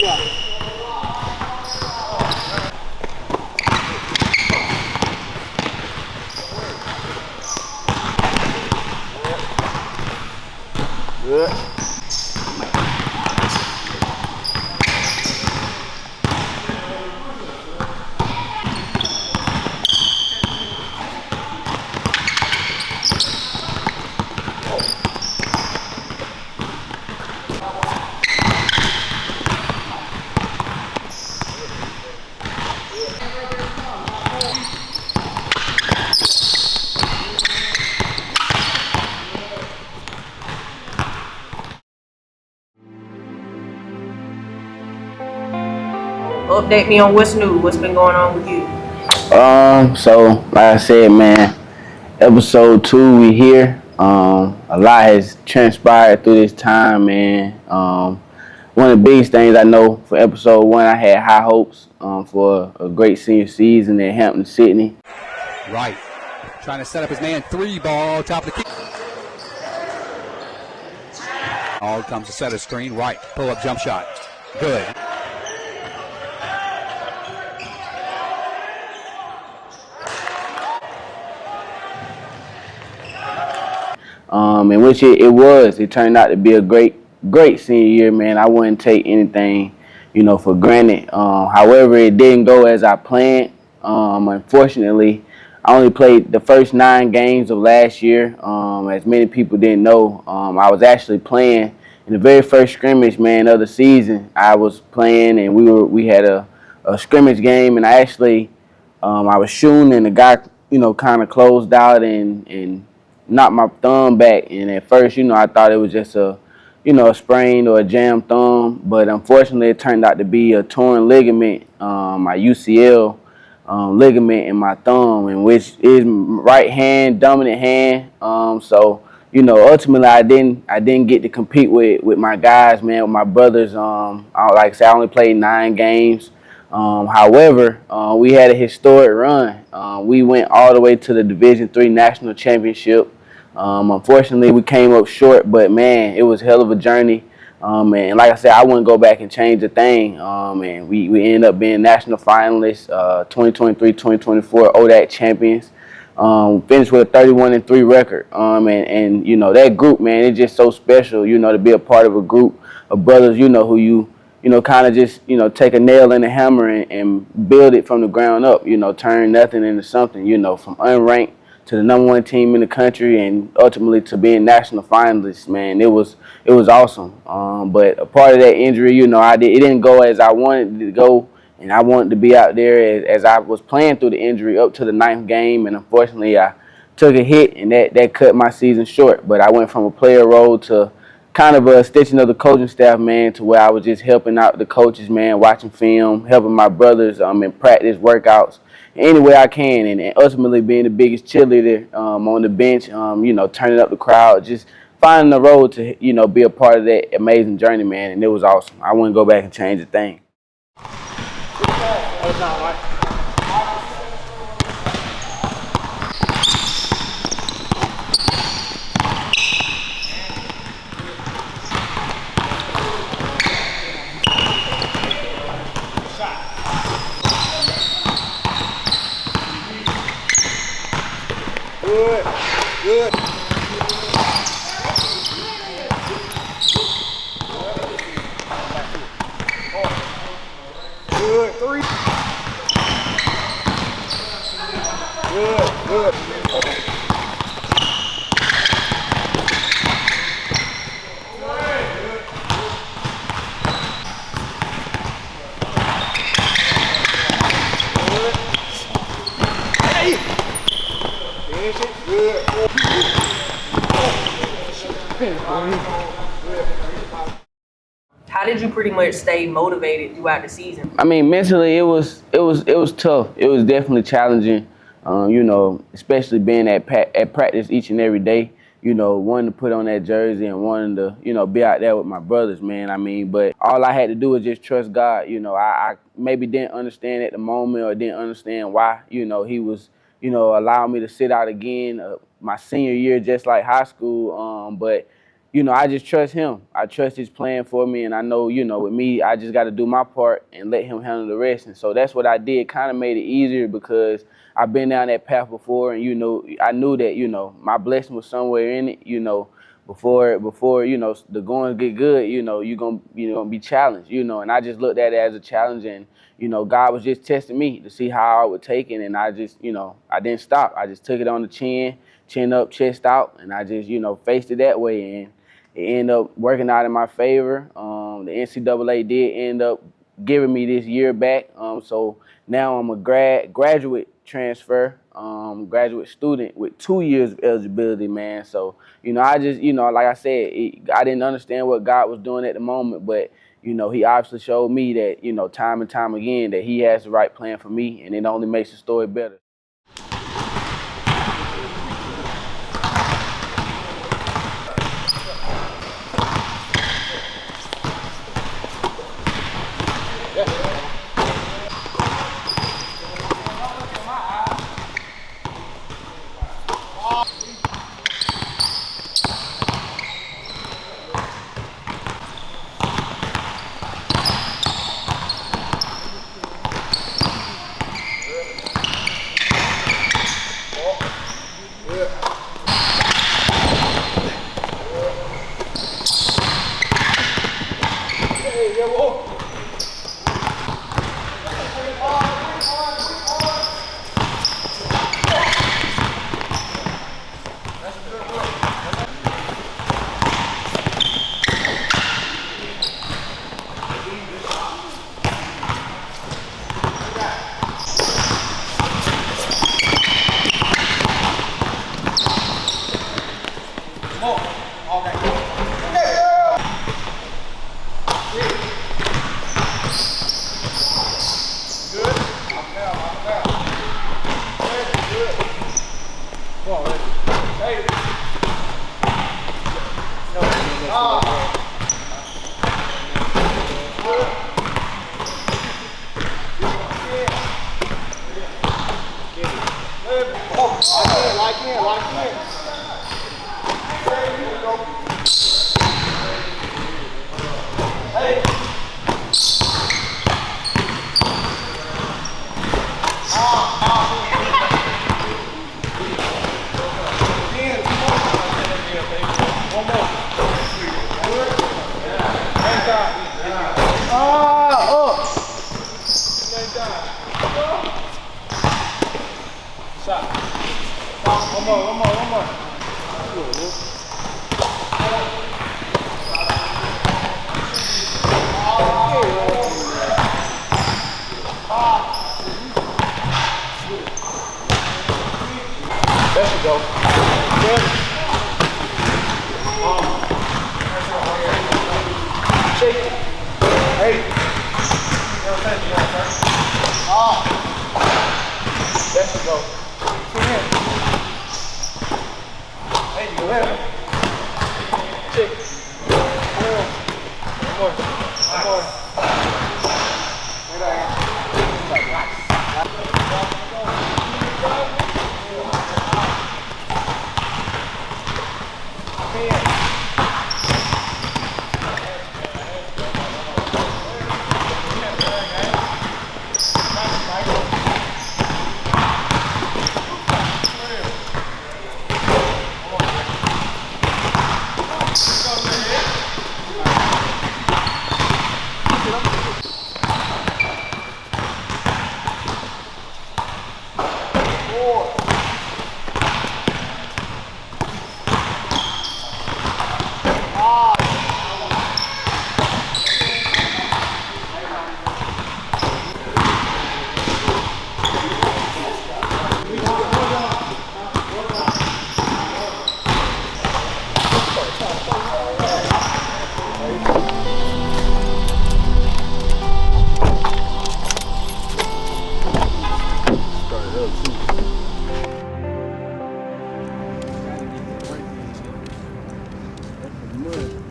Good. Update me on what's new. What's been going on with you? So like I said, man, episode 2, we here. A lot has transpired through this time, man. One of the biggest things I know for episode 1, I had high hopes for a great senior season at Hampton Sydney. Wright trying to set up his man, 3 ball, top of the key. All comes to set a screen. Wright, pull up jump shot. Good. In which it was. It turned out to be a great senior year, man. I wouldn't take anything, for granted. However, it didn't go as I planned. Unfortunately, I only played the first 9 games of last year. As many people didn't know, I was actually playing in the very first scrimmage, man, of the season. I was playing, and we had a scrimmage game, and I was shooting, and the guy, kind of closed out and knocked my thumb back. And at first, I thought it was just a sprain or a jammed thumb, but unfortunately, it turned out to be a torn ligament, my UCL ligament in my thumb, and which is right hand, dominant hand. So ultimately, I didn't get to compete with my guys, man, with my brothers. Like I said, I only played 9 games. However, we had a historic run. We went all the way to the Division III National Championship. Unfortunately, we came up short, but man, it was a hell of a journey. And like I said, I wouldn't go back and change a thing. And we ended up being national finalists, 2023-2024 ODAC champions. Finished with a 31-3 record. And that group, man, it's just so special, to be a part of a group of brothers, who you kind of just, take a nail in the hammer and build it from the ground up, turn nothing into something, from unranked to the #1 team in the country and ultimately to being national finalists, man. It was awesome. But a part of that injury, it didn't go as I wanted it to go, and I wanted to be out there as I was playing through the injury up to the 9th game, and unfortunately I took a hit, and that cut my season short. But I went from a player role to kind of a stitching of the coaching staff, man, to where I was just helping out the coaches, man, watching film, helping my brothers in practice, workouts, any way I can, and ultimately being the biggest cheerleader on the bench, turning up the crowd, just finding a role to, be a part of that amazing journey, man, and it was awesome. I wouldn't go back and change a thing. Good. Good. Good. 3. Good. Good. How did you pretty much stay motivated throughout the season? I mean, mentally, it was tough. It was definitely challenging. Especially being at practice each and every day. Wanting to put on that jersey and wanting to, be out there with my brothers, man. I mean, but all I had to do was just trust God. I maybe didn't understand at the moment or didn't understand why, He was, allowing me to sit out again my senior year, just like high school. But I just trust him. I trust his plan for me, and I know, with me, I just got to do my part and let him handle the rest. And so that's what I did. Kind of made it easier because I've been down that path before, and I knew that my blessing was somewhere in it. Before the going get good, you're gonna be challenged. And I just looked at it as a challenge, and God was just testing me to see how I would take it, and I just I didn't stop. I just took it on the chin up, chest out, and I just faced it that way, and it ended up working out in my favor. The NCAA did end up giving me this year back. So now I'm a graduate transfer, graduate student with 2 years of eligibility, man. So, I just, like I said, I didn't understand what God was doing at the moment, but, he obviously showed me that, time and time again, that he has the right plan for me, and it only makes the story better.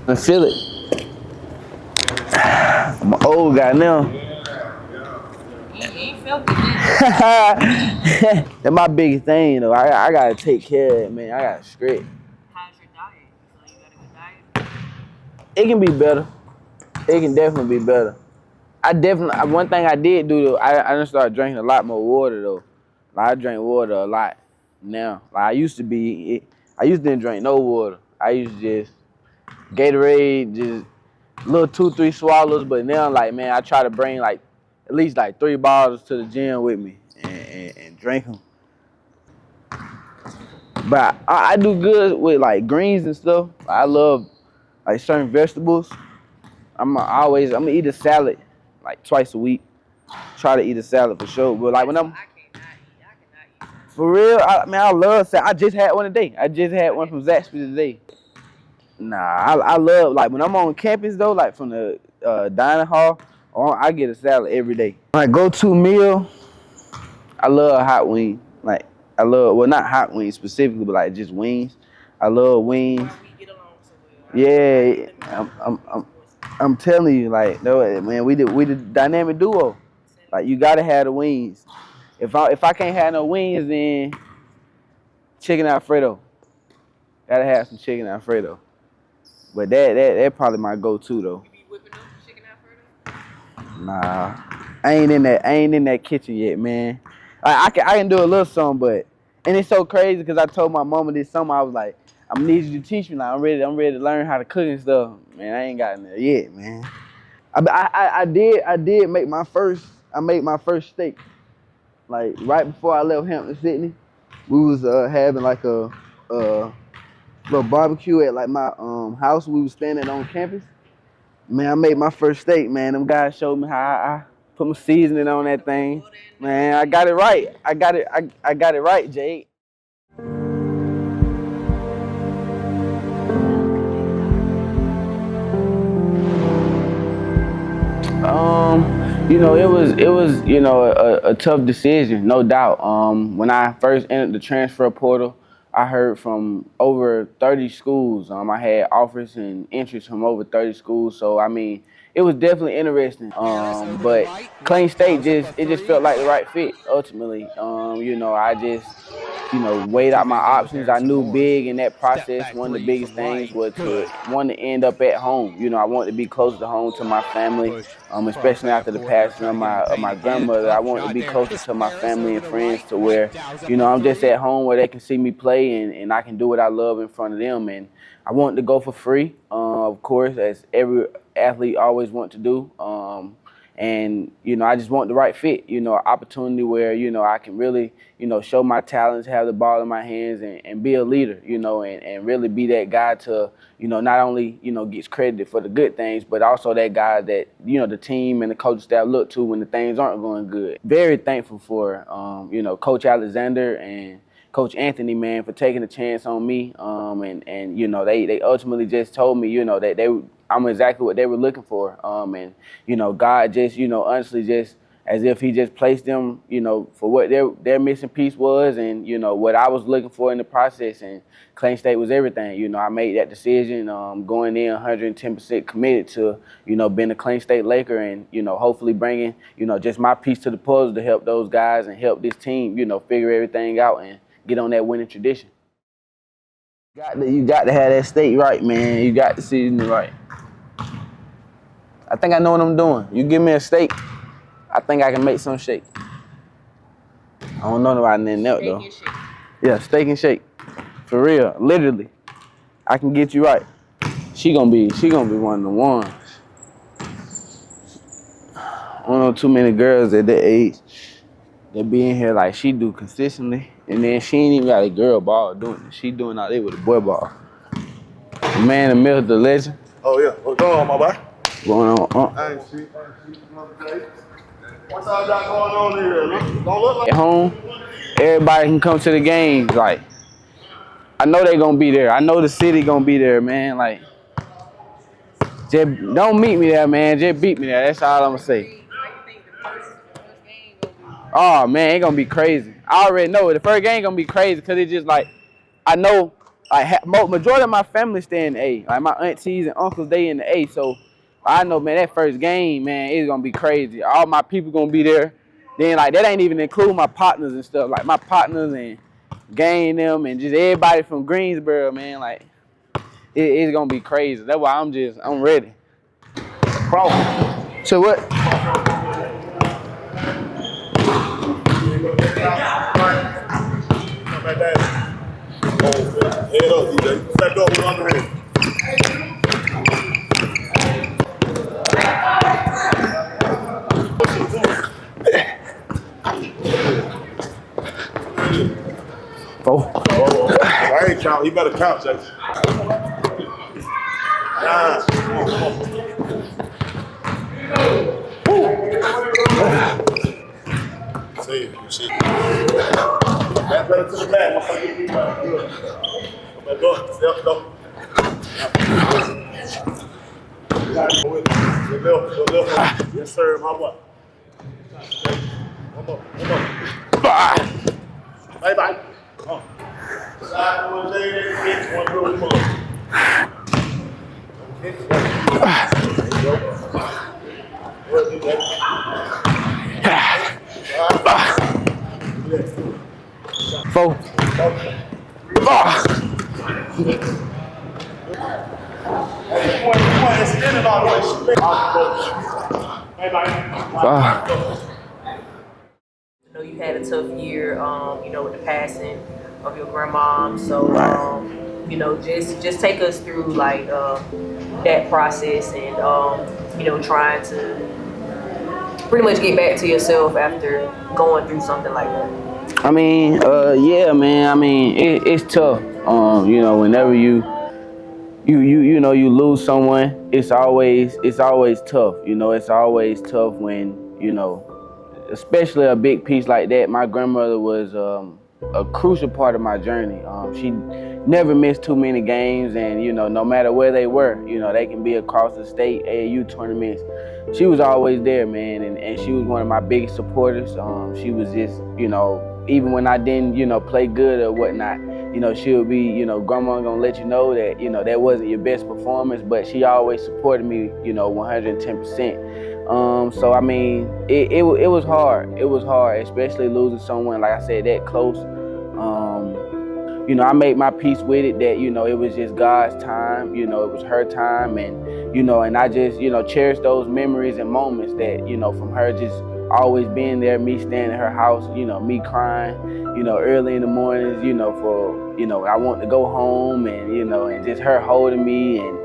I feel it. I'm an old guy now. You ain't felt it yet. That's my biggest thing, though. I gotta take care of it, man. I gotta script. How's your diet? You feel like you got a good diet? It can be better. It can definitely be better. One thing I did do though, I done started drinking a lot more water though. Like I drink water a lot now. Like I used to didn't drink no water. I used to just Gatorade, just little 2-3 swallows. But now, like man, I try to bring like at least like 3 bottles to the gym with me and drink them. But I do good with like greens and stuff. I love like certain vegetables. I'm gonna eat a salad like twice a week. Try to eat a salad for sure. But like when I'm for real, I love salad. I just had one today. I just had one from Zaxby today. Nah, I love like when I'm on campus though, like from the dining hall, I get a salad every day. My go-to meal, I love hot wings. Like I love not hot wings specifically, but like just wings. I love wings. Yeah, I'm telling you, like, no, man, we the dynamic duo. Like, you gotta have the wings. If I can't have no wings, then chicken Alfredo. Gotta have some chicken Alfredo. But that probably my go-to though. You be whipping up chicken Alfredo? Nah, I ain't in that kitchen yet, man. I can do a little something, but and it's so crazy because I told my mama this summer I was like, I'm gonna need you to teach me. Like I'm ready to learn how to cook and stuff. Man, I ain't gotten there yet, man. I did make my first. I made my first steak. Like right before I left Hampton, Sydney, we was having like a little barbecue at like my house. We was staying at on campus. Man, I made my first steak. Man, them guys showed me how I put my seasoning on that thing. Man, I got it right. I got it right, Jake. It was a tough decision, no doubt. When I first entered the transfer portal, I heard from over 30 schools. I had offers and interest from over 30 schools. So I mean, it was definitely interesting. But Clayton State just felt like the right fit ultimately. I just weighed out my options. I knew big in that process. One of the biggest things was to end up at home. I wanted to be close to home to my family, especially after the passing of my grandmother. I wanted to be closer to my family and friends to where, I'm just at home where they can see me play and I can do what I love in front of them. And I wanted to go for free, of course, as every athlete always wants to do. And, I just want the right fit, opportunity where, I can really, show my talents, have the ball in my hands and be a leader, and really be that guy to, not only, gets credited for the good things, but also that guy that, the team and the coaching staff look to when the things aren't going good. Very thankful for, Coach Alexander and Coach Anthony, man, for taking a chance on me. And they ultimately just told me, that I'm exactly what they were looking for. And, God just, honestly just as if he just placed them, for what their missing piece was and, what I was looking for in the process. And Clayton State was everything. I made that decision going in 110% committed to, being a Clayton State Laker and, hopefully bringing, just my piece to the puzzle to help those guys and help this team, figure everything out and get on that winning tradition. You got to have that steak right, man. You got to season it right. I think I know what I'm doing. You give me a steak, I think I can make some shake. I don't know about nothing else though. Steak and shake. Yeah, steak and shake. For real, literally. I can get you right. She gonna be one of the ones. I don't know too many girls at that age that be in here like she do consistently, and then she ain't even got a girl ball doing it. She doing all that with a boy ball. The man, the myth, the legend. Oh yeah, what's going on, my boy? Going on. I ain't see what's all that going on here? Don't look like At home, everybody can come to the games. Like, I know they gonna be there. I know the city gonna be there, man. Like, just don't meet me there, man. Just beat me there. That's all I'm gonna say. Oh man, it's gonna be crazy. I already know it. The first game gonna be crazy because it's just like I know. Like majority of my family stay in the A. Like my aunties and uncles, they in the A. So I know, man, that first game, man, it's gonna be crazy. All my people gonna be there. Then like that ain't even include my partners and stuff. Like my partners and gang them and just everybody from Greensboro, man. Like it's gonna be crazy. That's why I'm ready. So what? Head up, DJ. Step up with underhand. I ain't count. He better count, Jason. Nah. See. Back better to the back. Good. Back up. Step up. Go left. Yes, sir. My boy. One more. Bye. Side one leg, one really pull up. There you go. Well, do that. Four. I know you had a tough year, you know, with the passing of your grandmom. So, you know, just take us through like that process and you know, trying to pretty much get back to yourself after going through something like that. I mean, yeah, man. I mean, it's tough. You know, whenever you know you lose someone, it's always tough. You know, it's always tough when, you know, especially a big piece like that. My grandmother was a crucial part of my journey. She never missed too many games, and you know, no matter where they were, you know, they can be across the state, AAU tournaments. She was always there, man, and she was one of my biggest supporters. She was just, you know, even when I didn't, you know, play good or whatnot, you know, she would be, you know, grandma gonna let you know that, you know, that wasn't your best performance, but she always supported me, you know, 110%. So I mean, it was hard. It was hard, especially losing someone, like I said, that close. You know, I made my peace with it that, you know, it was just God's time, you know, it was her time, and, you know, and I just, you know, cherish those memories and moments that, you know, from her just always being there, me staying at her house, you know, me crying, you know, early in the mornings, you know, for, you know, I want to go home, and, you know, and just her holding me, and,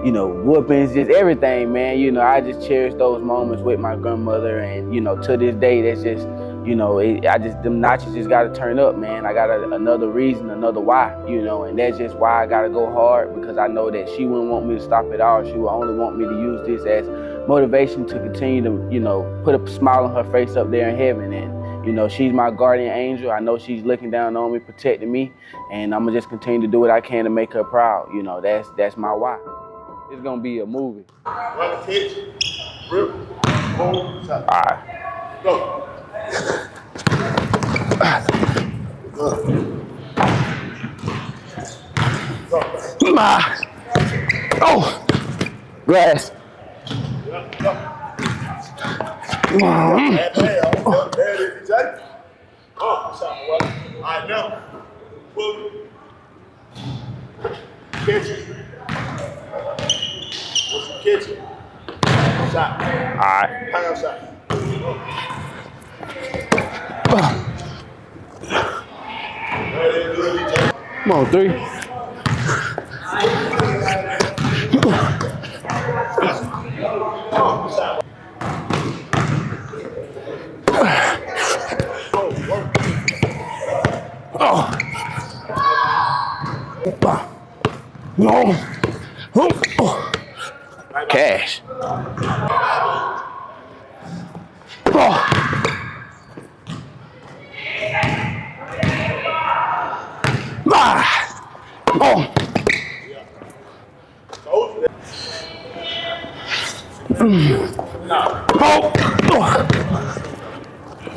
you know, whoopings, just everything, man. You know, I just cherish those moments with my grandmother, and, you know, to this day, that's just, you know, them notches just got to turn up, man. I got another reason, another why, you know, and that's just why I got to go hard, because I know that she wouldn't want me to stop at all. She would only want me to use this as motivation to continue to, you know, put a smile on her face up there in heaven. And, you know, she's my guardian angel. I know she's looking down on me, protecting me, and I'm going to just continue to do what I can to make her proud. You know, that's my why. It's going to be a movie. Run the pitch, rip, hold, shot. All right. Go. Oh, grass. All right, now, pull it. Catch it. What's the catch it? Shot. All right. Hang up shot. Come on, 3. No. Cash.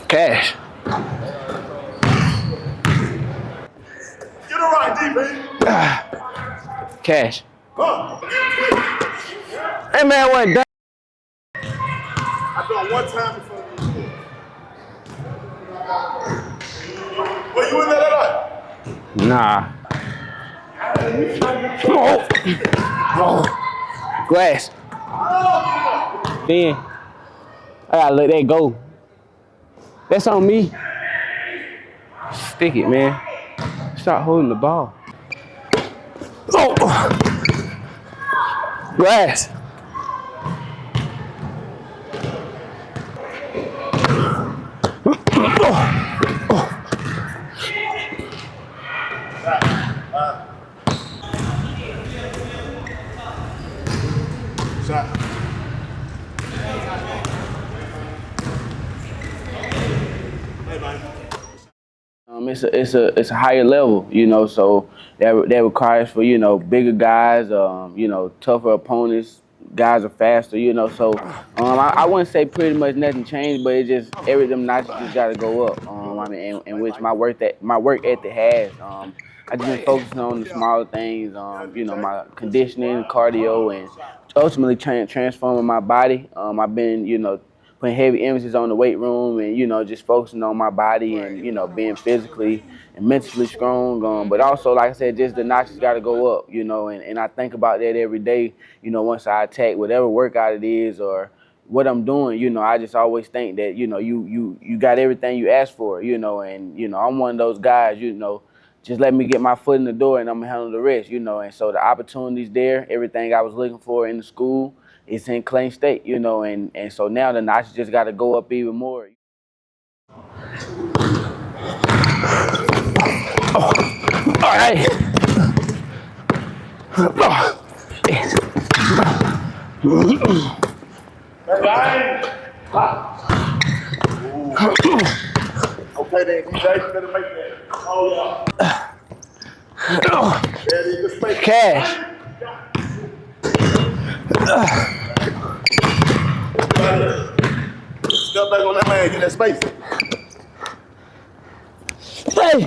Cash. Get it right, D, baby. Cash. Huh. Hey, man, what done? I done one time before you. Were you in there that night? Nah. Glass. Then I gotta let that go. That's on me. Stick it, man. Stop holding the ball. Glass. Shot. Hey, man. It's a higher level, you know, so that requires for, you know, bigger guys, you know, tougher opponents. Guys are faster, you know, so I wouldn't say pretty much nothing changed, but it just every them notches just got to go up. I mean, in which my work ethic has. I just been focusing on the smaller things, you know, my conditioning, cardio, and ultimately transforming my body. I've been, you know, putting heavy emphasis on the weight room and, you know, just focusing on my body and, you know, being physically and mentally strong. But also, like I said, just the notches got to go up, you know, and I think about that every day, you know, once I attack whatever workout it is or what I'm doing, you know, I just always think that, you know, you got everything you asked for, you know, and, you know, I'm one of those guys, you know, just let me get my foot in the door and I'm going to handle the rest, you know. And so the opportunity's there, everything I was looking for in the school, it's in Clayton State, you know, and so now the notches just got to go up even more. All right. Okay, then, DJ, you better make that. Oh, yeah. There it is, space. Cash. Step back on that man, get that space. Hey.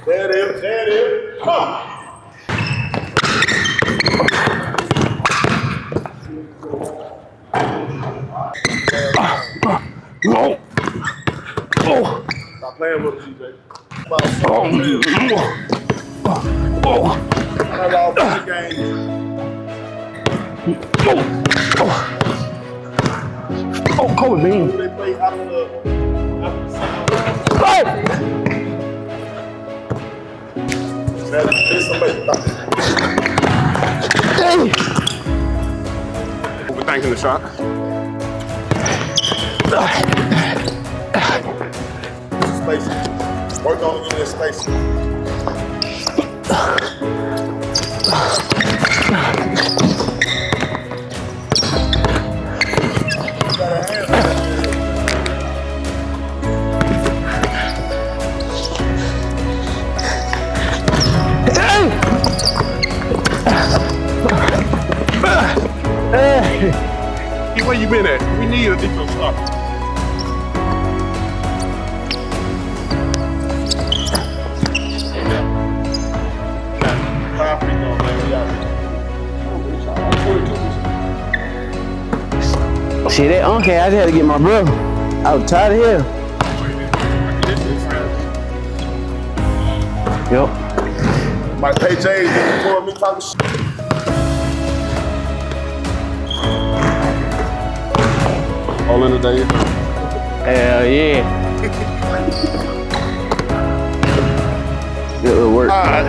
There it is, there it is. Come. No. Oh. Stop playing with him, DJ. Oh. That's all for the game. Oh, Kobe Bean. They play after the Hey. there's somebody. Hey. Overthinking the shot. Space. Work on getting that space. Hey, where you been at? We need a defensive stop. 5 free throws, man. We out here. See that okay, I just had to get my brother. I was tired of here. Yep. My pay Jay for me talking shit. All in the day. Hell yeah. It'll work. All right.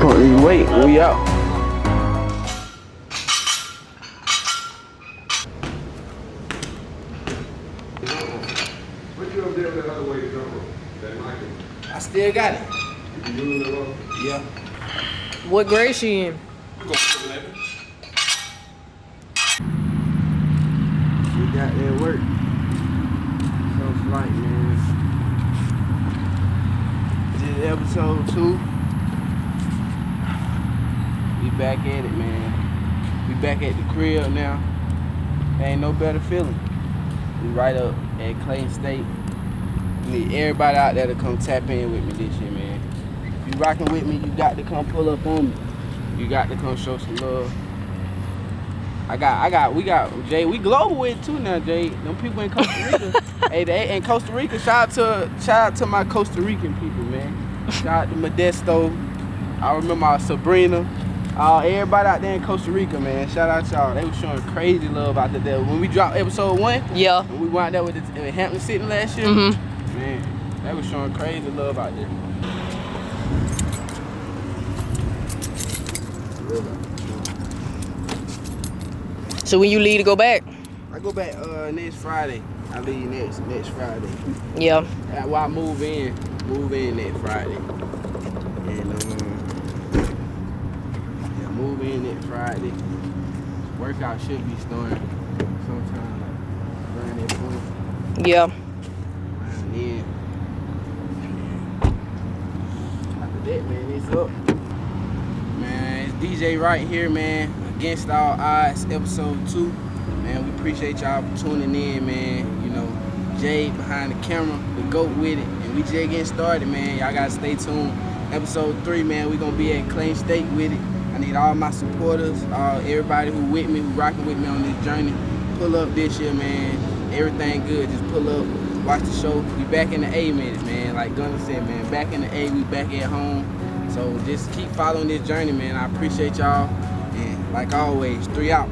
Don't wait, we out. What you up there that other way to go? That Michael? I still got it. You doing that one? Yeah. What grade she in? We got that work. So flight, man. This is episode 2. We back at it, man. We back at the crib now. Ain't no better feeling. We right up at Clayton State. Need everybody out there to come tap in with me this year, man. If you rocking with me, you got to come pull up on me. You got to come show some love. we got Jay. We global with it too now, Jay. Them people in Costa Rica. Hey, they in Costa Rica. Shout out to my Costa Rican people, man. Shout out to Modesto. I remember Sabrina. Everybody out there in Costa Rica, man. Shout out y'all. They was showing crazy love out there. When we dropped episode 1, Yeah. and we wound up with Hampton City last year, man, they was showing crazy love out there. So when you leave to go back? I go back next Friday. I leave next Friday. Yeah. Well, I move in next Friday. And move in next Friday. Workout should be starting sometime like around that point. Yeah. And then after that, man, it's up. Man, it's DJ Wright here, man. Against All Odds, episode 2. Man, we appreciate y'all for tuning in, man. You know, Jay behind the camera, the GOAT with it. And we just getting started, man. Y'all gotta stay tuned. Episode 3, man, we gonna be at Clayton State with it. I need all my supporters, everybody who with me, who rocking with me on this journey. Pull up this year, man. Everything good. Just pull up, watch the show. We back in the A minutes, man. Like Gunner said, man, back in the A, we back at home. So just keep following this journey, man. I appreciate y'all. And like always, 3 out.